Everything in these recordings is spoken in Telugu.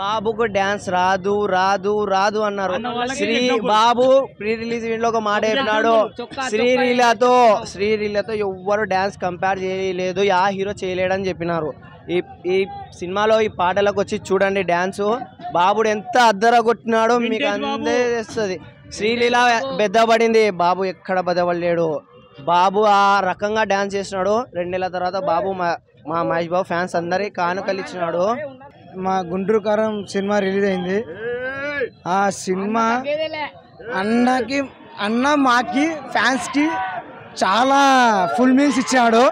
బాబుకు డాన్స్ రాదు రాదు రాదు అన్నారు. శ్రీ బాబు ప్రీ రిలీజ్ ఈవెంట్ లో ఒక మాట చెప్పినాడు, శ్రీలీలతో ఎవ్వరు డాన్స్ కంపేర్ చేయలేదు, యా హీరో చేయలేడని చెప్పినారు. ఈ సినిమాలో ఈ పాటలకు వచ్చి చూడండి డాన్స్, బాబుడు ఎంత అద్దర కొట్టినాడో మీకు అందే తెస్తుంది. శ్రీలీల బెద్దపడింది, బాబు ఎక్కడ బెద్దపడలేడు. బాబు ఆ రకంగా డాన్స్ చేసినాడు. 2 నెలల తర్వాత బాబు మా మహేష్ బాబు ఫ్యాన్స్ అందరికి కానుకలు ఇచ్చినాడు. మా గుంటూరు కారం సినిమా రిలీజ్ అయింది. ఆ సినిమా మాకి ఫ్యాన్స్కి చాలా ఫుల్ మీల్స్ ఇచ్చినాడు.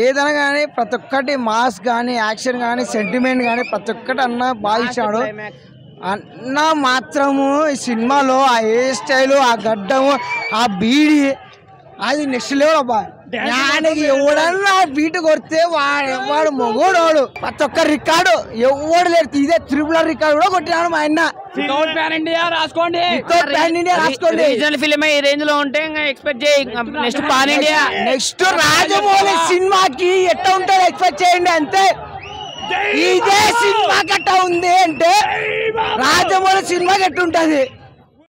ఏదైనా కానీ ప్రతి ఒక్కటి మాస్ కానీ యాక్షన్ కానీ సెంటిమెంట్ కానీ ప్రతి ఒక్కటి బాగా ఇచ్చాడు. అన్న మాత్రము ఈ సినిమాలో ఆ హెయిర్ స్టైలు, ఆ గడ్డము, ఆ బీడి అది నెక్స్ట్ లెవెల్ అబ్బా. దానికి ఎవడన్నా బీటు కొడితే వాడు మొగోడు. ప్రతి ఒక్క రికార్డు ఎవడు లేదు, ఇదే త్రిపుల్ రికార్డు కూడా కొట్టినాడు మా ఆయన. రాసుకోండి ఫిలిం ఈ రేంజ్ లో ఉంటే ఎక్స్పెక్ట్ చేయి. Next pan India, next Rajamouli సినిమాకి ఎట్లా ఉంటుందో ఎక్స్పెక్ట్ చేయండి అంతే. ఇదే సినిమా గట్ట ఉంది అంటే రాజమౌళి సినిమాకి ఎట్టుంటది.